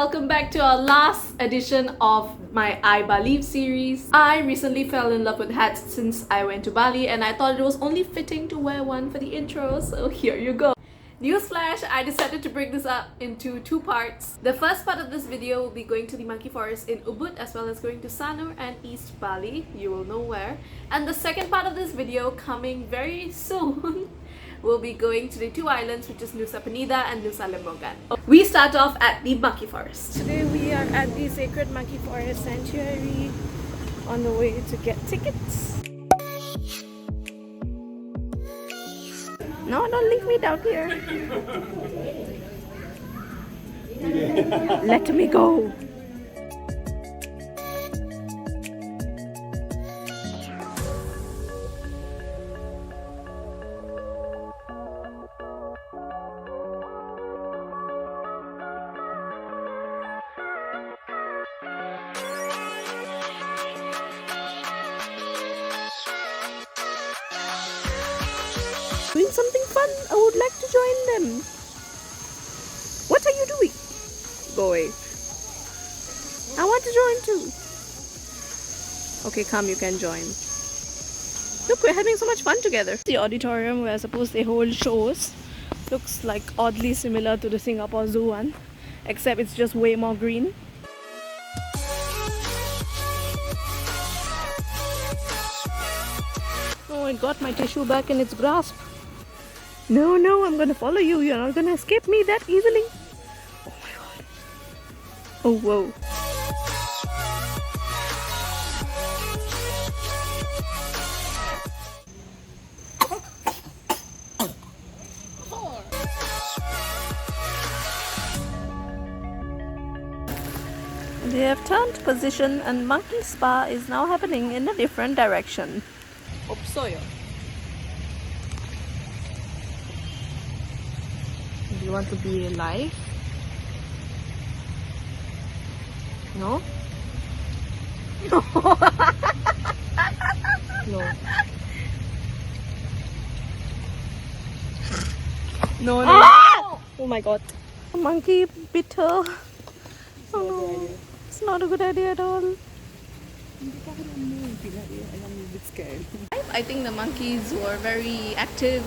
welcome back to our last edition of my I Bali series. I recently fell in love with hats since I went to Bali and I thought it was only fitting to wear one for the intro, so here you go. Newsflash, I decided to break this up into two parts. The first part of this video will be going to the monkey forest in Ubud as well as going to Sanur and East Bali, you will know where. And the second part of this video, coming very soon, we'll be going to the two islands, which is Nusa Penida and Nusa Lembongan. We start off at the monkey forest. Today we are at the Sacred Monkey Forest Sanctuary on the way to get tickets. No, don't leave me down here. Let me go. Doing something fun. I would like to join them. What are you doing? Go away. I want to join too. Okay, come, you can join. Look, we're having so much fun together. The auditorium where I suppose they hold shows looks like oddly similar to the Singapore Zoo one, except it's just way more green. Oh, I got my tissue back in its grasp. No, I'm gonna follow you. You're not gonna escape me that easily. Oh my god. Oh, whoa. They have turned position and monkey spa is now happening in a different direction. Opsoyo. Do you want to be alive? No? No. No. No. Ah! Oh my god. Monkey bit her. Oh no. It's not a good idea at all. I think the monkeys were very active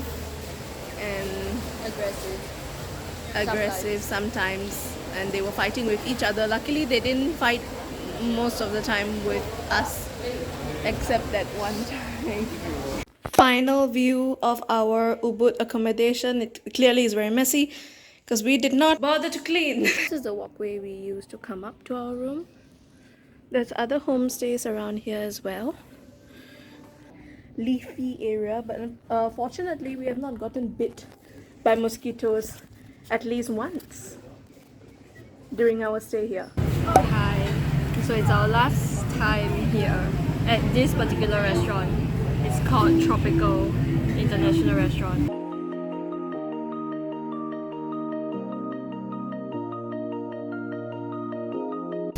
and aggressive sometimes, and they were fighting with each other. Luckily they didn't fight most of the time with us, except that one time. Final view of our Ubud accommodation. It clearly is very messy because we did not bother to clean. This is the walkway we used to come up to our room. There's other homestays around here as well. Leafy area, but fortunately we have not gotten bit by mosquitoes at least once during our stay here. Hi, so it's our last time here at this particular restaurant. It's called Tropical International Restaurant.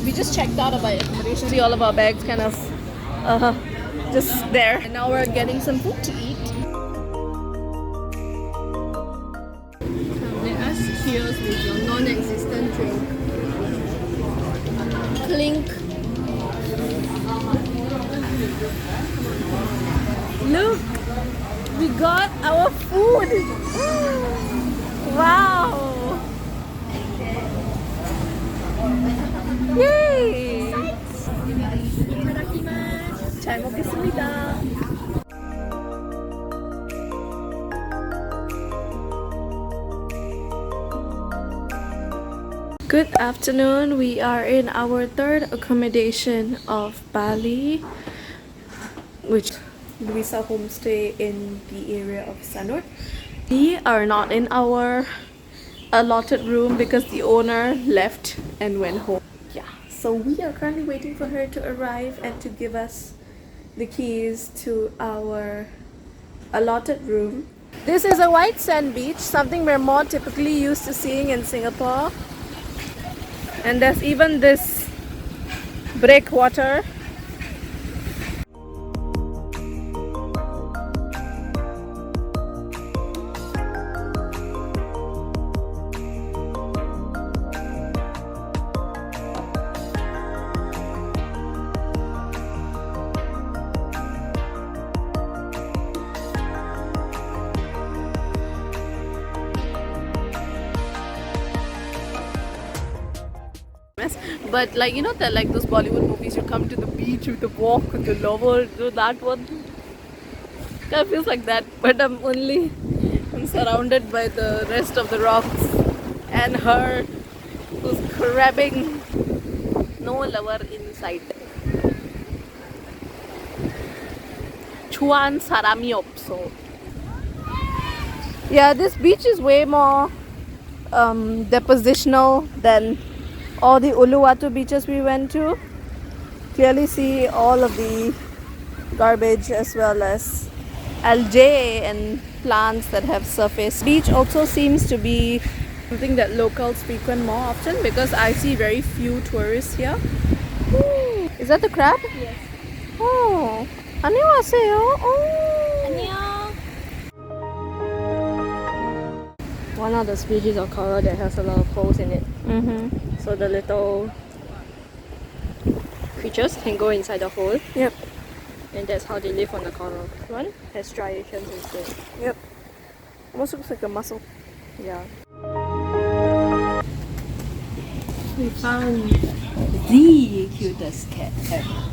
We just checked out of our accommodation. See all of our bags kind of just there. And now we're getting some food to eat. Let us cheers with your non-existent drink. Clink. Look, we got our food. Wow. Yay. 잘 먹겠습니다. Good afternoon. We are in our third accommodation of Bali, which Luisa homestay in the area of Sanur. We are not in our allotted room because the owner left and went home. Yeah, so we are currently waiting for her to arrive and to give us the keys to our allotted room. This is a white sand beach, something we're more typically used to seeing in Singapore. And there's even this breakwater. But like you know that like those Bollywood movies, you come to the beach with the walk with the lover, do that one. Kind of feels like that, but I'm surrounded by the rest of the rocks and her who's grabbing no lover inside. Chuan Saramiopso. Yeah, this beach is way more depositional than all the Uluwatu beaches we went to. Clearly see all of the garbage as well as algae and plants that have surfaced. Beach also seems to be something that locals frequent more often because I see very few tourists here. Ooh, is that the crab? Yes. Oh, 안녕하세요. Oh. 안녕. One of the species of coral that has a lot of holes in it. So the little creatures can go inside the hole. Yep. And that's how they live on the coral. One has striations instead. Yep. Almost looks like a mussel. Yeah. We found the cutest cat ever.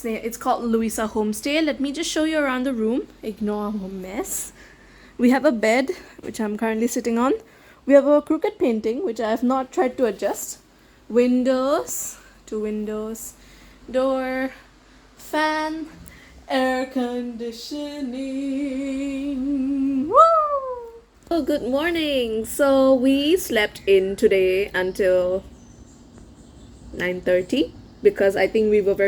It's called Louisa Homestay. Let me just show you around the room. Ignore our mess. We have a bed, which I'm currently sitting on. We have a crooked painting, which I have not tried to adjust. Windows, two windows, door, fan, air conditioning. Woo! Oh, good morning. So we slept in today until 9:30 because I think we were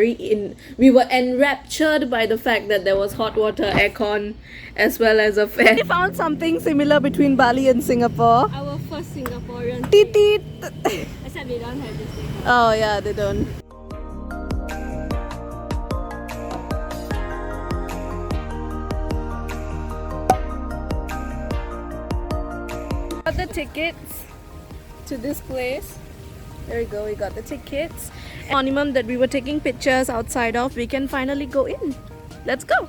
enraptured by the fact that there was hot water, aircon, as well as a fan. We found something similar between Bali and Singapore. Our first Singaporean. Teet teet. Except they don't have this thing. Oh yeah, they don't. Got the tickets to this place. There we go, we got the tickets. Monument that we were taking pictures outside of, we can finally go in. Let's go.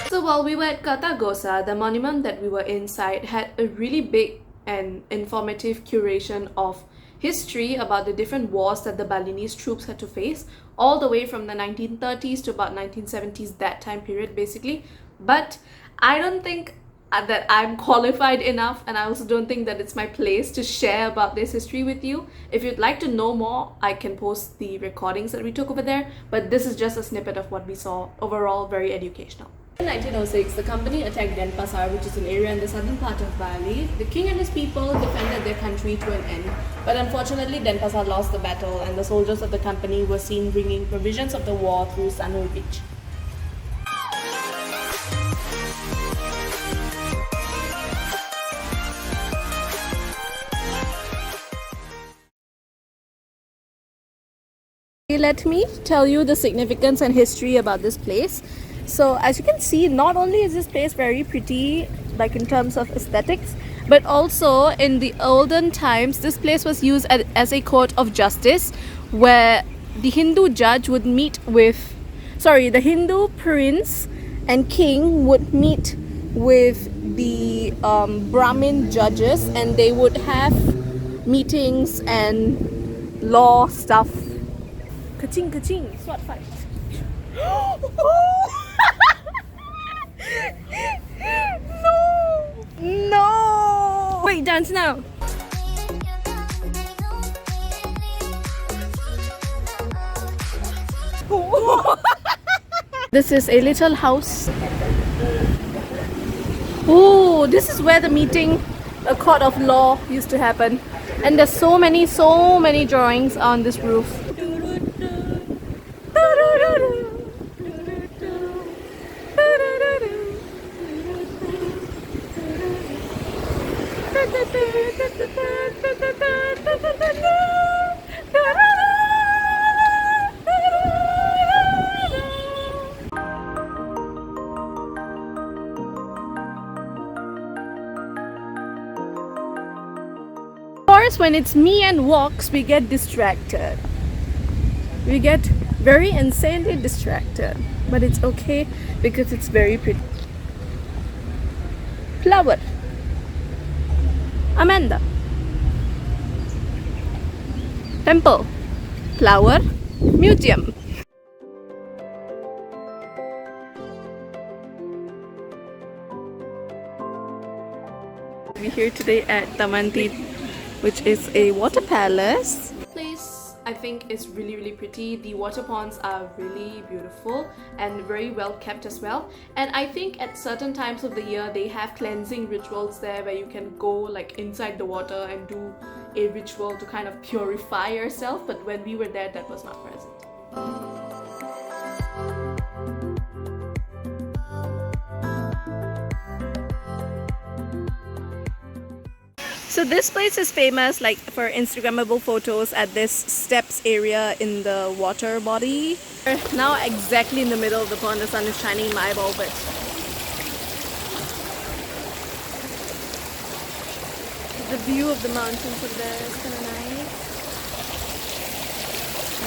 So while we were at Katagosa, the monument that we were inside had a really big and informative curation of history about the different wars that the Balinese troops had to face, all the way from the 1930s to about 1970s, that time period basically. But I don't think that I'm qualified enough, and I also don't think that it's my place to share about this history with you. If you'd like to know more, I can post the recordings that we took over there, but this is just a snippet of what we saw. Overall, very educational. In 1906, the company attacked Denpasar, which is an area in the southern part of Bali. The king and his people defended their country to an end, but unfortunately Denpasar lost the battle and the soldiers of the company were seen bringing provisions of the war through Sanur beach. Let me tell you the significance and history about this place. So as you can see, not only is this place very pretty, like in terms of aesthetics, but also in the olden times, this place was used as a court of justice where the Hindu judge would meet with, the Hindu prince and king would meet with the Brahmin judges, and they would have meetings and law stuff. Ka-ching, ka-ching, sword fight. No! Wait, dance now. This is a little house. Oh, this is where the meeting, a court of law used to happen. And there's so many drawings on this roof. Sometimes when it's me and walks, we get distracted. We get very insanely distracted. But it's okay because it's very pretty. Flower. Amanda. Temple. Flower. Museum. We're here today at Taman Tit, which is a water palace. Place I think is really pretty. The water ponds are really beautiful and very well kept as well. And I think at certain times of the year they have cleansing rituals there where you can go like inside the water and do a ritual to kind of purify yourself. But when we were there, that was not present. So this place is famous like for Instagrammable photos at this steps area in the water body. We're now exactly in the middle of the pond. The sun is shining in my eyeball, but the view of the mountains up there is kind of nice.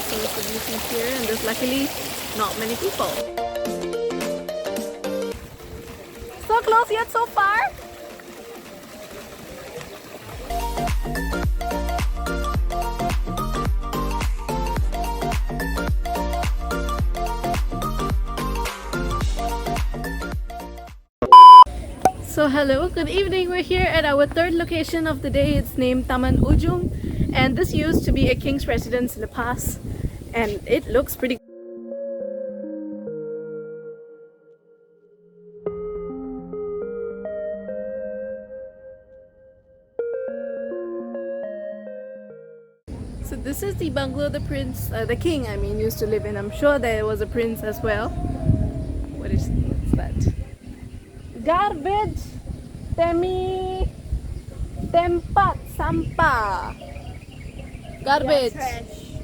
So it's the view from here, and there's luckily not many people. So close yet so far. So hello, good evening. We're here at our third location of the day. It's named Taman Ujung, and this used to be a king's residence in the past, and it looks pretty. So this is the bungalow the king used to live in. I'm sure there was a prince as well. What's that? Garbage, Temi, tempat sampah. Garbage.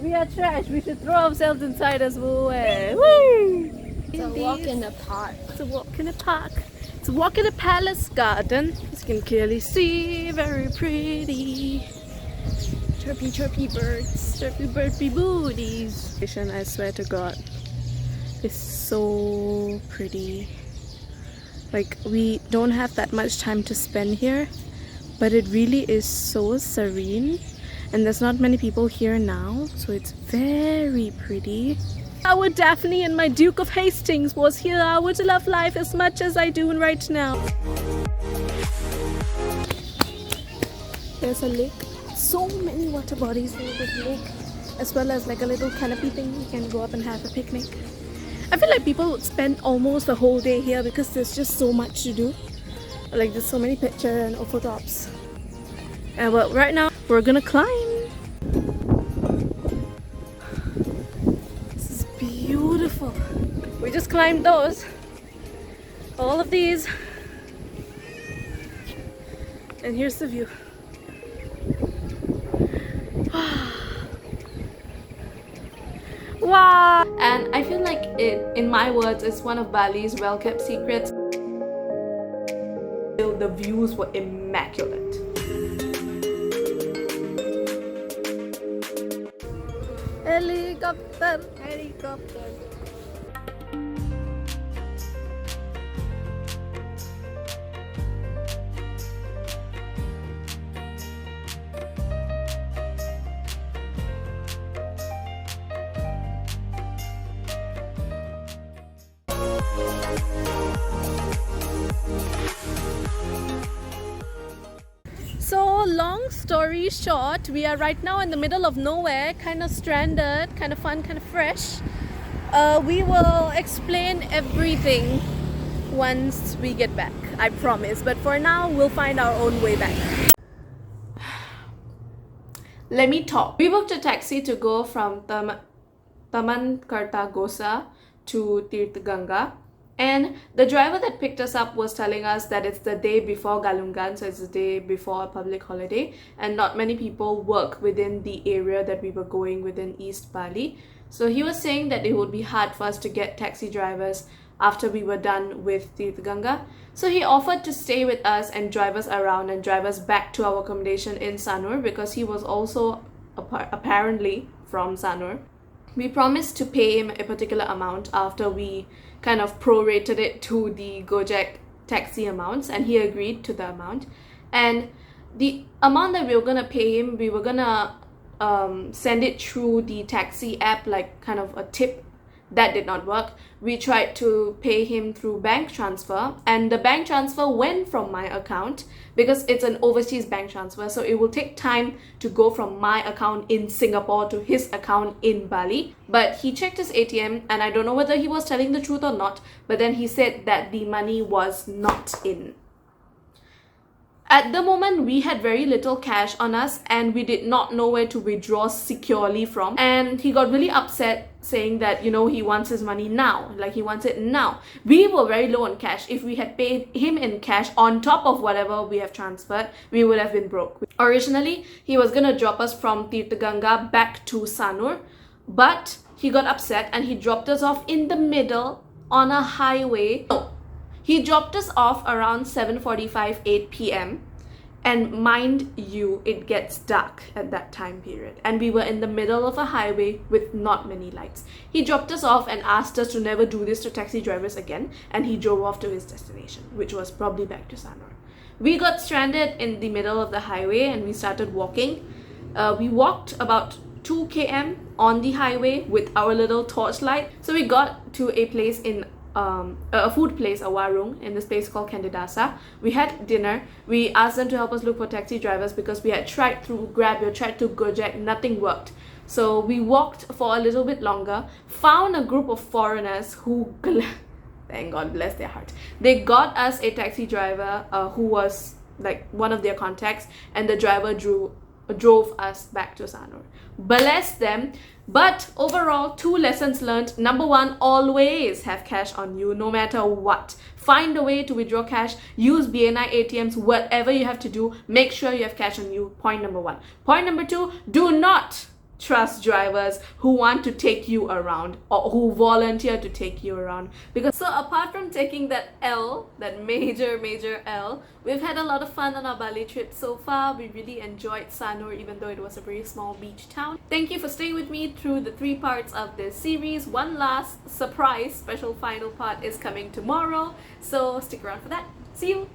We are trash. We should throw ourselves inside as well. Woo! It's a walk in the park. It's a walk in a park. It's a walk in a palace garden. As you can clearly see, very pretty. Chirpy birds. Chirpy booties. I swear to God, it's so pretty. Like, we don't have that much time to spend here, but it really is so serene, and there's not many people here now, so it's very pretty. Our Daphne and my Duke of Hastings was here. I would love life as much as I do right now. There's a lake. So many water bodies in this lake, as well as like a little canopy thing. You can go up and have a picnic. I feel like people would spend almost the whole day here because there's just so much to do. Like, there's so many pictures and photo ops. And well, right now we're gonna climb. This is beautiful. We just climbed those. All of these. And here's the view. Wow! And I feel like it, in my words, is one of Bali's well-kept secrets. The views were immaculate. Helicopter! Helicopter! So long story short, we are right now in the middle of nowhere, kind of stranded, kind of fun, kind of fresh. We will explain everything once we get back, I promise. But for now, we'll find our own way back. Let me talk. We booked a taxi to go from Taman Karta Gosa to Tirthaganga. And the driver that picked us up was telling us that it's the day before Galungan, so it's the day before a public holiday, and not many people work within the area that we were going within East Bali. So he was saying that it would be hard for us to get taxi drivers after we were done with Tirthaganga. So he offered to stay with us and drive us around and drive us back to our accommodation in Sanur, because he was also apparently from Sanur. We promised to pay him a particular amount after we kind of prorated it to the Gojek taxi amounts, and he agreed to the amount. And the amount that we were gonna pay him, we were gonna send it through the taxi app, like kind of a tip. That did not work. We tried to pay him through bank transfer, and the bank transfer went from my account because it's an overseas bank transfer, so it will take time to go from my account in Singapore to his account in Bali. But he checked his ATM, and I don't know whether he was telling the truth or not, but then he said that the money was not in. At the moment, we had very little cash on us and we did not know where to withdraw securely from. And he got really upset, saying that, you know, he wants his money now. Like, he wants it now. We were very low on cash. If we had paid him in cash on top of whatever we have transferred, we would have been broke. Originally, he was gonna drop us from Tirthaganga back to Sanur, but he got upset and he dropped us off in the middle on a highway. He dropped us off around 7:45, 8 p.m. And mind you, it gets dark at that time period. And we were in the middle of a highway with not many lights. He dropped us off and asked us to never do this to taxi drivers again. And he drove off to his destination, which was probably back to Sanur. We got stranded in the middle of the highway and we started walking. We walked about 2 km on the highway with our little torchlight. So we got to a place in a food place, a warung, in this place called Candidasa. We had dinner. We asked them to help us look for taxi drivers because we had tried through Grab, we had tried to Gojek, nothing worked. So we walked for a little bit longer, found a group of foreigners who, thank God, bless their heart, they got us a taxi driver who was like one of their contacts, and the driver drove us back to Sanur. Bless them. But overall, 2 lessons learned. Number 1, always have cash on you, no matter what. Find a way to withdraw cash. Use BNI ATMs, whatever you have to do. Make sure you have cash on you. Point number 1. Point number 2, do not trust drivers who want to take you around or who volunteer to take you around. Because so apart from taking that L, that major L, we've had a lot of fun on our Bali trip so far. We really enjoyed Sanur, even though it was a very small beach town. Thank you for staying with me through the 3 parts of this series. One last surprise special final part is coming tomorrow, so stick around for that. See you.